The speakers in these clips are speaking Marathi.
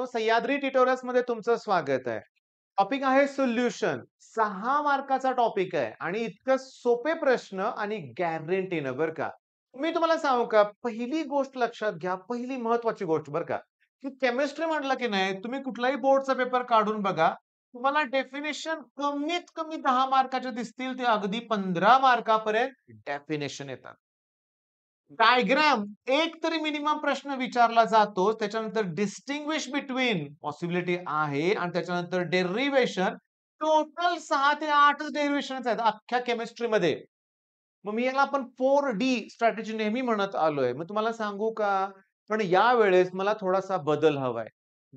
मित्रांनो, सह्याद्री ट्युटोरियल्स मध्ये तुमचं स्वागत आहे. टॉपिक आहे सोल्युशन. 6 मार्काचा टॉपिक आहे आणि इतकं सोपे प्रश्न आणि गॅरंटीनं बरं का. मी तुम्हाला सांगू का, पहिली गोष्ट लक्षात घ्या, पहिली महत्त्वाची गोष्ट बरं का, की केमिस्ट्री म्हटलं की नाही, तुम्ही कुठलाही बोर्डचा पेपर काढून बघा. तुम्हाला डेफिनिशन कमीत कमी 10 मार्काचे दिसतील, ते अगदी 15 मार्कापर्यंत डेफिनिशन येतात. डायग्राम एक तरी मिनिमम प्रश्न विचारला जातो. त्याच्यानंतर डिस्टिंग्विश बिटवीन पॉसिबिलिटी आहे आणि त्याच्यानंतर डेरिव्हेशन. टोटल 6 ते 8च डेरिव्हेशन्स आहेत अख्ख्या केमिस्ट्रीमध्ये. मग मी याला आपण 4D स्ट्रॅटेजी नेहमी म्हणत आलोय. मग तुम्हाला सांगू का? पण यावेळेस मला थोडासा बदल हवाय.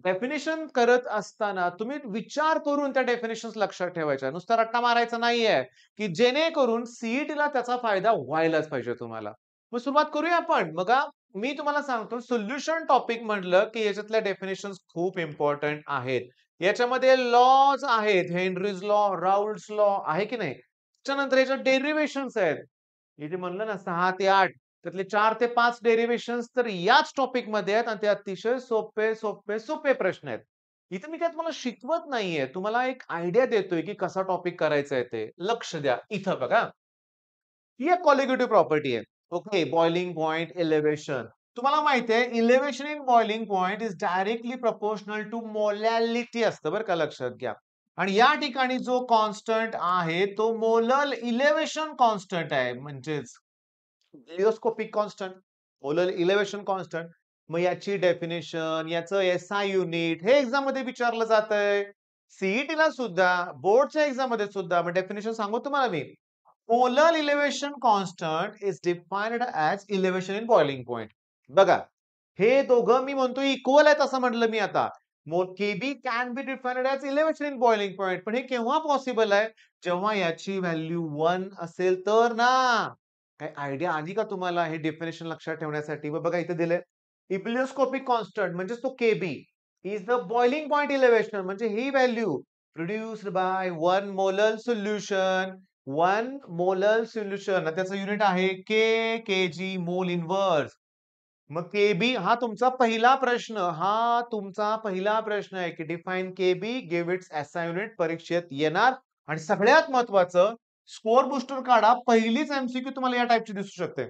डेफिनिशन करत असताना तुम्ही विचार करून त्या डेफिनिशन्स लक्षात ठेवायच्या. नुसता रट्टा मारायचा नाहीये, की जेणेकरून सीईटीला त्याचा फायदा व्हायलाच पाहिजे तुम्हाला. मग सुरुवात करूया आपण. बघा, मी तुम्हाला सांगतो सोल्युशन टॉपिक म्हटलं, की याच्यातल्या डेफिनिशन्स खूप इम्पोर्टंट आहेत. याच्यामध्ये लॉज आहेत. हेनरीज लॉ, राउल्ट्स लॉ आहे की नाही? त्याच्यानंतर याच्यात डेरिव्हेशन्स आहेत. हे जे म्हणलं ना 6 ते 8 त्यातले 4 ते 5 डेरिव्हेशन्स तर याच टॉपिकमध्ये आहेत आणि ते अतिशय सोपे प्रश्न आहेत. इथे मी काय तुम्हाला शिकवत नाहीये. तुम्हाला एक आयडिया देतोय, की कसा टॉपिक करायचा आहे ते. लक्ष द्या. इथं बघा. ही एक कॉलिगेटिव्ह प्रॉपर्टी आहे. ओके. Boiling point, elevation. तुम्हाला माहिती आहे elevation in boiling point is directly proportional to molality असतं बरं का लक्षात घ्या. आणि या ठिकाणी जो कॉन्स्टंट आहे तो मोलल इलेव्हेशन कॉन्स्टंट आहे म्हणजेच लिओस्कोपिक कॉन्स्टंट, मोलर इलेव्हेशन कॉन्स्टंट. मग याची डेफिनेशन, याचं एसआय युनिट हे एक्झाम मध्ये विचारलं जातंय. सीईटीला सुद्धा, बोर्डच्या एक्झाम मध्ये सुद्धा. मग डेफिनेशन सांगू तुम्हाला मी. Molar elevation constant is defined as elevation in boiling point. बघा, हे दोघं मी म्हणतो इक्वल आहेत असं म्हटलं मी आता. KB can be defined as elevation in boiling point. पण हे केव्हा पॉसिबल आहे? जेव्हा याची व्हॅल्यू 1 असेल तर ना. काही आयडिया आली का तुम्हाला हे डेफिनेशन लक्षात ठेवण्यासाठी? मग बघा इथे दिलंय. इबिलिओस्कोपिक कॉन्स्टंट म्हणजे तो KB is the boiling point elevation म्हणजे ही value produced by 1 molar solution. 1 molar solution त्याचं युनिट आहे केजी मोल इन्व्हर्स. मग केबी हा तुमचा पहिला प्रश्न. हा तुमचा पहिला प्रश्न आहे, की define Kb, give its SI unit परीक्षेत येणार. आणि सगळ्यात महत्वाचं स्कोर बुस्टर काढा. पहिलीच एमसीक्यू तुम्हाला या टाइपची दिसू शकते.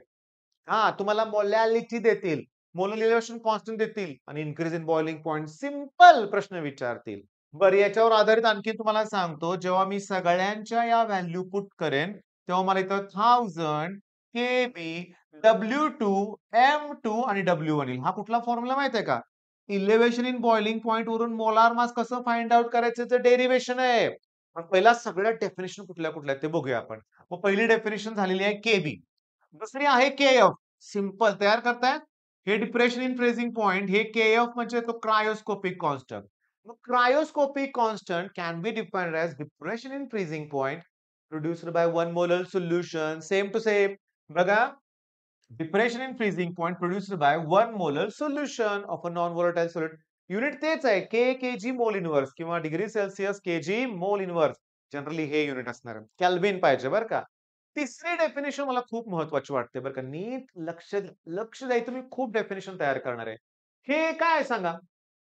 हां, तुम्हाला मोलॅलिटी देतील, मोलर इलेव्हेशन कॉन्स्टंट देतील आणि increase in boiling point simple प्रश्न विचारतील. बरं याच्यावर आधारित आणखी तुम्हाला सांगतो, जेव्हा मी सगळ्यांच्या या व्हॅल्यू पुट करेन, तेव्हा मला इथं 1000 केबी, W2, M2 आणि W1 येईल. हा कुठला फॉर्म्युला माहिती आहे का? इलेव्हेशन इन बॉइलिंग पॉइंट वरून मोलार मास कसं फाइंड आउट करायचं ते डेरिव्हेशन आहे. पण पहिला सगळ्या डेफिनिशन कुठल्या आहेत ते बघूया आपण. मग पहिली डेफिनिशन झालेली आहे केबी. दुसरी आहे केएफ. सिंपल तयार करताय. हे डिप्रेशन इन फ्रीजिंग पॉइंट हे केएफ म्हणजे तो क्रायोस्कोपिक कॉन्स्टंट. मग cryoscopic constant can be defined as depression in freezing point produced by 1 molar solution. Same to same. बघा, depression in freezing point produced by 1 molar solution of a non volatile solid. Unit तेच आहे केजी मोल इन्व्हर्स किंवा डिग्री सेल्सियस केजी मोल इन्व्हर्स. जनरली हे युनिट असणार आहे. केल्विन पाहिजे बरं का. तिसरी डेफिनिशन मला खूप महत्वाची वाटते बरं का. नीट लक्ष द्यायचं मी खूप डेफिनिशन तयार करणार आहे. हे काय आहे सांगा?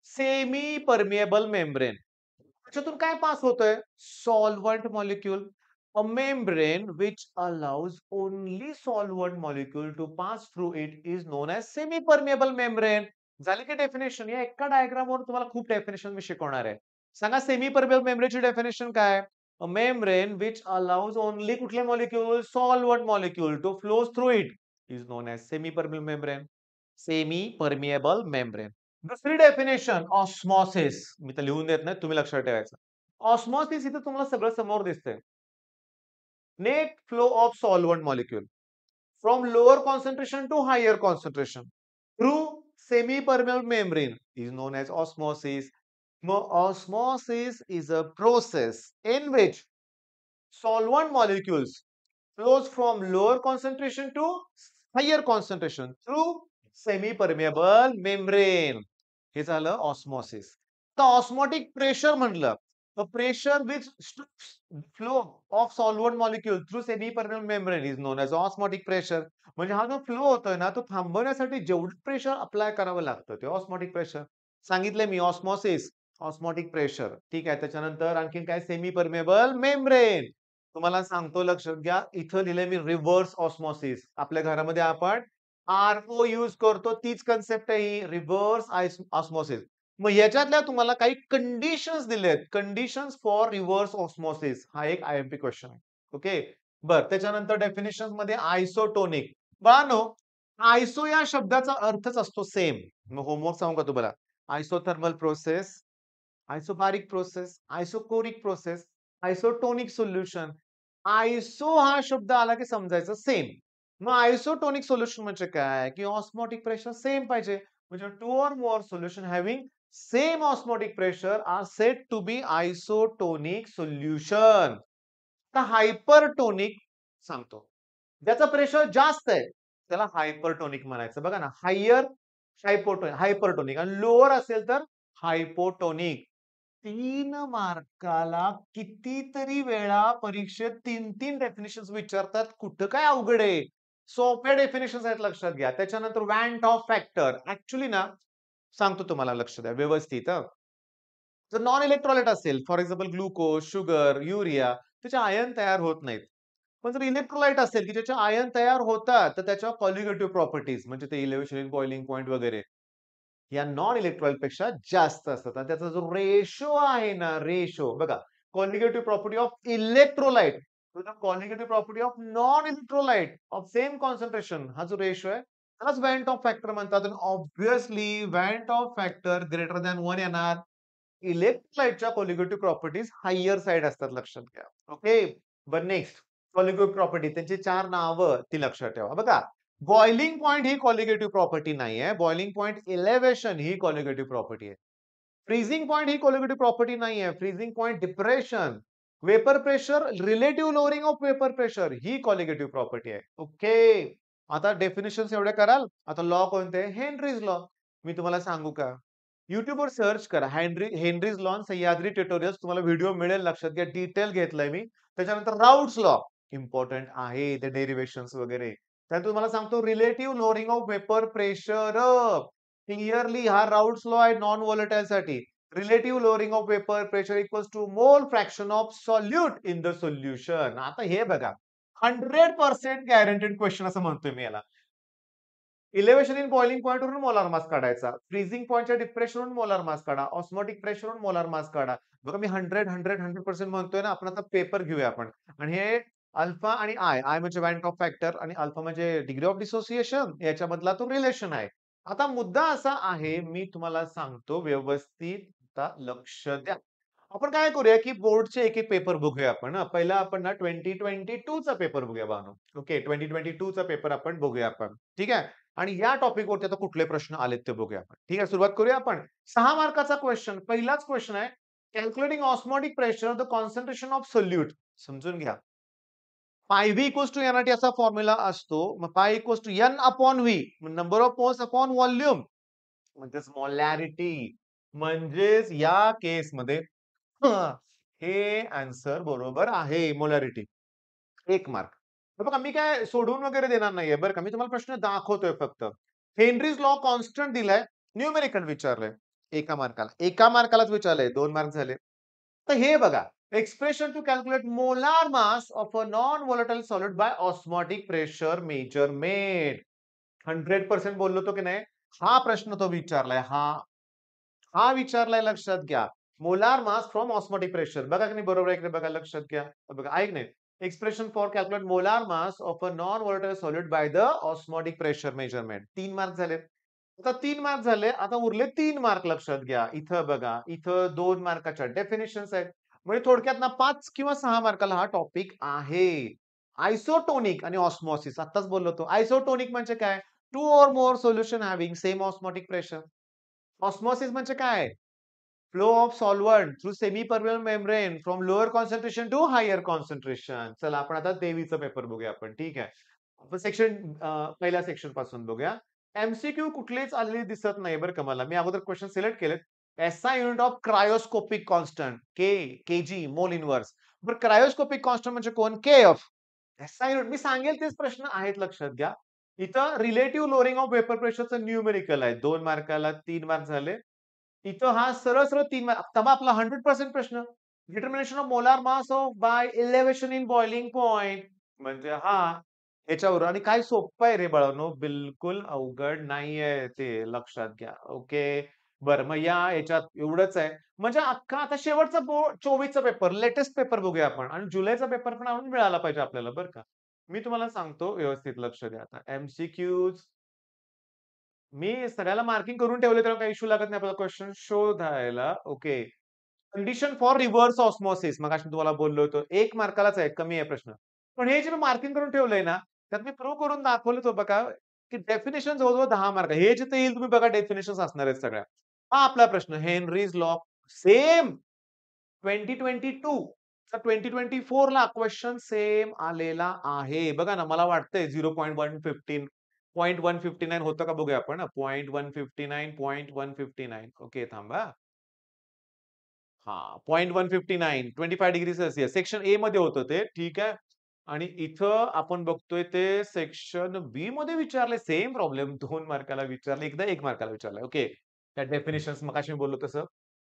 Semi permeable membrane. त्याच्यातून काय पास होतंय? Solvent molecule. A membrane which allows only solvent molecule to pass through it is known as semi-permeable membrane. झाली की डेफिनेशन? या एका डायग्रामवर तुम्हाला खूप डेफिनेशन मी शिकवणार आहे. सांगा सेमी परमिएबल मेम्ब्रेनची डेफिनेशन काय? A membrane which allows only कुठले molecule? Solvent molecule to flows through it is known as semi-permeable membrane. Semi-permeable membrane. दुसरी डेफिनेशन ऑस्मॉसिस. मी तर लिहून देत नाही, तुम्ही लक्षात ठेवायचं. ऑस्मॉसिस इथं तुम्हाला सगळं समोर दिसतंय. Net flow of solvent molecule from lower concentration to higher concentration through semi-permeable membrane is known as osmosis. Osmosis is a process in which solvent molecules flows from lower concentration to higher concentration through semi-permeable membrane. हे झालं ऑस्मॉसिस. तर ऑस्मोटिक प्रेशर म्हटलं. The pressure which flow of solvent molecule through semi-permeable membrane is known as osmotic pressure. म्हणजे हा जो फ्लो होतोय ना, तो थांबवण्यासाठी जेवढं प्रेशर अप्लाय करावं लागतं ते ऑस्मोटिक प्रेशर. सांगितलंय मी ऑस्मॉसिस, ऑस्मॉटिक प्रेशर. ठीक आहे. त्याच्यानंतर आणखीन काय सेमी परमेबल मेम्ब्रेन. तुम्हाला सांगतो लक्षात घ्या. इथं लिहिलंय मी रिव्हर्स ऑस्मॉसिस. आपल्या घरामध्ये आपण आर-ओ यूज करतो तीच कन्सेप्ट आहे ही रिव्हर्स ऑस्मॉसिस. मग ह्याच्यातल्या तुम्हाला काही कंडिशन्स दिलेत. कंडिशन्स फॉर रिव्हर्स ऑस्मॉसिस हा एक आय-एम-पी क्वेश्चन आहे. ओके. बरं त्याच्यानंतर डेफिनिशन्स मध्ये आयसोटोनिक. बाळांनो, आयसो या शब्दाचा अर्थच असतो सेम. मग होमवर्क सांगू का तुम्हाला? Isothermal process, isobaric process, isochoric process, isotonic solution. Iso हा शब्द आला की समजायचं सेम. मग आयसोटोनिक सोल्युशन म्हणजे काय? की ऑस्मोटिक प्रेशर सेम पाहिजे. म्हणजे two or more solution having same osmotic pressure are said to be isotonic solution. आता हायपरटोनिक सांगतो. ज्याचं प्रेशर जास्त आहे त्याला हायपरटोनिक म्हणायचं. बघा ना, हायपरटोनिक आणि लोअर असेल तर हायपोटोनिक. 3 मार्काला कितीतरी वेळा परीक्षेत 3-3 डेफिनिशन्स विचारतात. कुठं काय अवघड आहे? सोप्या डेफिनिशन्स आहेत लक्षात घ्या. त्याच्यानंतर वॅन्ट ऑफ फॅक्टर. ॲक्चुअली ना, सांगतो तुम्हाला लक्ष द्या व्यवस्थित हं. जर नॉन इलेक्ट्रोलाइट असेल, for example glucose, sugar, urea त्याचे आयन तयार होत नाहीत. पण जर इलेक्ट्रोलाइट असेल, की ज्याचे आयन तयार होतात, तर त्याच्या कॉलिगेटिव्ह प्रॉपर्टीज म्हणजे ते इलेव्हन बॉइलिंग पॉइंट वगैरे या नॉन इलेक्ट्रोलाइट पेक्षा जास्त असतात. आणि त्याचा जो रेशो आहे ना, रेशो बघा, colligative property of electrolyte to the colligative property of non electrolyte of same concentration हा जो रेशो आहे, त्यालाच वॅन्ट ऑफ फॅक्टर म्हणतात. आणि obviously want of factor greater than 1 येणार. इलेक्ट्रोलाइटच्या कॉलिगेटिव्ह प्रॉपर्टीज हायर साइड असतात लक्षात घ्या. ओके. बरं नेक्स्ट कॉलिगेटिव्ह प्रॉपर्टी त्यांची 4 नावं ती लक्षात ठेवा. बघा बॉइलिंग पॉइंट ही कॉलिगेटिव्ह प्रॉपर्टी नाहीये. बॉइलिंग पॉइंट एलिव्हेशन ही कॉलिगेटिव्ह प्रॉपर्टी आहे. फ्रीजिंग पॉइंट ही कॉलिगेटिव्ह प्रॉपर्टी नाहीये. Freezing point depression, vapour pressure, relative lowering of vapour pressure ही कॉलिगेटिव्ह प्रॉपर्टी आहे. ओके. आता डेफिनिशन्स एवढे कराल. आता लॉ कोणते? Henry's law. मी तुम्हाला सांगू का? YouTubeवर सर्च करा. हेनरीज लॉ सह्याद्री ट्युटोरियल्स तुम्हाला व्हिडिओ मिळेल लक्षात घ्या. डिटेल घेतलंय मी. त्याच्यानंतर राउट्स लॉ इम्पोर्टंट आहे. ते डेरिव्हेशन्स वगैरे. त्यात तुम्हाला सांगतो relative lowering of vapour pressure. Clearly हा राउट्स लॉ आहे नॉन व्होलेटाइलसाठी. Relative lowering of vapour pressure equals to mole fraction of solute in the solution. आता हे बघा 100% गॅरंटेड क्वेश्चन असं म्हणतोय मी याला. इलेव्हेशन इन बॉइलिंग पॉइंट वरून मोलार मास काढायचा. फ्रीजिंग पॉइंटच्या डिप्रेशनवरून मोलार मास काढा. ऑस्मोटिक प्रेशरवरून मोलार मास काढा. बघा मी 100% म्हणतोय ना, आपण आता पेपर घेऊया आपण. आणि हे अल्फा आणि आय म्हणजे वॅन्ट ऑफ फॅक्टर आणि अल्फा म्हणजे डिग्री ऑफ डिसोसिएशन याच्यामधला तो रिलेशन आहे. आता मुद्दा असा आहे, मी तुम्हाला सांगतो व्यवस्थित आता लक्ष द्या. आपण काय करूया, की बोर्डचे एक-एक पेपर बघूया आपण हं. पहिला आपण ना 2022 चा पेपर बघूया बाळांनो. ओके 2022 चा पेपर आपण बघूया आपण. ठीक आहे. आणि या टॉपिकवरती आता कुठले प्रश्न आलेत ते बघूया आपण. ठीक आहे, सुरुवात करूया आपण. 6 मार्काचा क्वेश्चन. पहिलाच क्वेश्चन आहे. Calculating osmotic pressure the concentration of solute. समजून घ्या. Pi V equals to nRT असा फॉर्म्युला असतो. मग pi equals to n upon V. Number of moles upon volume. म्हणजेच मोलॅरिटी. म्हणजेच या केसमध्ये हं, हे आन्सर बरोबर आहे. मोलॅरिटी. 1 मार्क. हे बघा मी काय सोडवून वगैरे देणार नाहीये बरं का. मी तुम्हाला प्रश्न दाखवतोय फक्त. हेनरीज लॉ कॉन्स्टंट दिलाय. न्यूमेरिकल विचारलंय. 1 मार्काला. 1 मार्कालाच विचारलंय. 2 मार्क झाले. तर हे बघा. Expression to calculate molar mass of a non volatile solid by osmotic pressure measurement. 100% बोललो होतो की नाही? हा प्रश्न तो विचारलाय. हा विचारलाय लक्षात घ्या. Molar mass from osmotic pressure. बघा की नाही बरोबर आहे की नाही बघा लक्षात घ्या. बघा ऐक नाही. Expression for calculate molar mass of a non volatile solid by the osmotic pressure measurement. 3 mark झाले. आता 3 मार्क झाले. आता उरले 3 मार्क लक्षात घ्या. इथं बघा. इथं 2 मार्काच्या डेफिनिशन्स आहेत. म्हणजे थोडक्यात ना 5 किंवा 6 मार्काला हा टॉपिक आहे. आयसोटोनिक आणि ऑस्मोसिस आत्ताच बोललो होतो. आयसोटोनिक म्हणजे काय? 2 or more solution having same osmotic pressure. Osmosis म्हणजे काय? Flow of solvent through semi permeable membrane from lower concentration to higher concentration. चला आपण आता देवीचा पेपर बघूया आपण. ठीक आहे. आपण पहिल्या सेक्शन पासून बघूया. एमसीक्यू कुठलीच आलेली दिसत नाही बरं का मला. मी अगोदर क्वेश्चन सिलेक्ट केलेत. SI unit of cryoscopic constant kg मोल इन्व्हर्स. बरं क्रायोस्कोपिक कॉन्स्टंट म्हणजे कोण? केएफ. एसआय युनिट मी सांगेल तेच प्रश्न आहेत लक्षात घ्या. इथं रिलेटिव्ह लोअरिंग ऑफ वेपर प्रेशरचं न्यूमेरिकल आहे. 2 मार्काला 3 मार्क झाले. इथं हा सरळ-सरळ 3 तेव्हा आपला 100% प्रश्न. Determination of molar mass of by elevation in boiling point म्हणजे ह्याच्यावर आणि काय सोप्पं आहे रे बाळांनो, बिलकुल अवघड नाहीये ते लक्षात घ्या. ओके. बरं मग या ह्याच्यात एवढंच आहे. म्हणजे अख्खा आता शेवटचा 24चा पेपर, लेटेस्ट पेपर बघूया आपण आणि जुलैचा पेपर पण आणून मिळाला पाहिजे आपल्याला बरं का. मी तुम्हाला सांगतो व्यवस्थित लक्ष द्या आता. एम-सी-क्यूज मी सगळ्याला मार्किंग करून ठेवले त्यामुळे काही इश्यू लागत नाही आपल्याला क्वेशन शोधायला. Okay. Condition for reverse osmosis मगाशी मी तुम्हाला बोललो होतो. 1 मार्कालाच आहे, कमी आहे प्रश्न. पण हे जे मी मार्किंग करून ठेवलंय ना, त्यात मी प्रूव्ह करून दाखवलं होतं बघा, की डेफिनिशन जवळ-जवळ 10 मार्क हे जिथे येईल तुम्ही बघा डेफिनिशन्स असणार आहेत सगळ्या. हा आपला प्रश्न हेनरीज लॉ सेम 2022 चा 2024ला क्वेशन सेम आलेला आहे. बघा ना, मला वाटतंय 0.115 0.159 होतं का बघूया आपण 0.159, 0.159 ओके थांबा. हां, 0.159 25 डिग्री सेल्सियस सेक्शन ए मध्ये होतं ते, ठीक आहे. आणि इथं आपण बघतोय ते सेक्शन बी मध्ये विचारलंय सेम प्रॉब्लेम 2 मार्काला विचारलं, एकदा 1 मार्काला विचारलंय. ओके. त्या डेफिनिशन्स मगाशी मी बोललो तसं.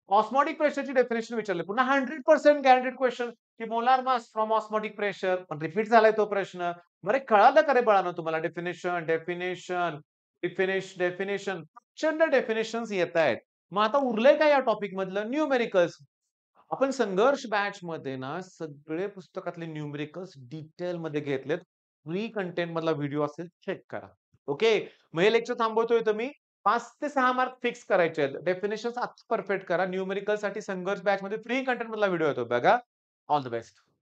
ऑस्मोटिक प्रेशरची डेफिनिशन विचारली. पुन्हा 100% गॅरंटेड क्वेशन की molar mass from osmotic pressure. पण रिपीट झालाय तो प्रश्न. बरं कळालं का रे बाळांनो तुम्हाला डेफिनिशन, डेफिनिशन, डेफिनिशन प्रचंड डेफिनिशन्स येतायत. मग आता उरलंय काय या टॉपिक मधलं? न्यूमेरिकल्स. आपण संघर्ष बॅचमध्ये ना सगळे पुस्तकातले न्यूमेरिकल्स डिटेलमध्ये घेतलेत. फ्री कंटेंट मधला व्हिडिओ असेल चेक करा. ओके. मग हे लेक्चर थांबवतोय तर मी 5 ते 6 मार्क फिक्स करायचे आहेत. डेफिनिशन्स आता परफेक्ट करा. न्यूमेरिकलसाठी संघर्ष बॅचमध्ये फ्री कंटेंट मधला व्हिडिओ येतो बघा. All the best.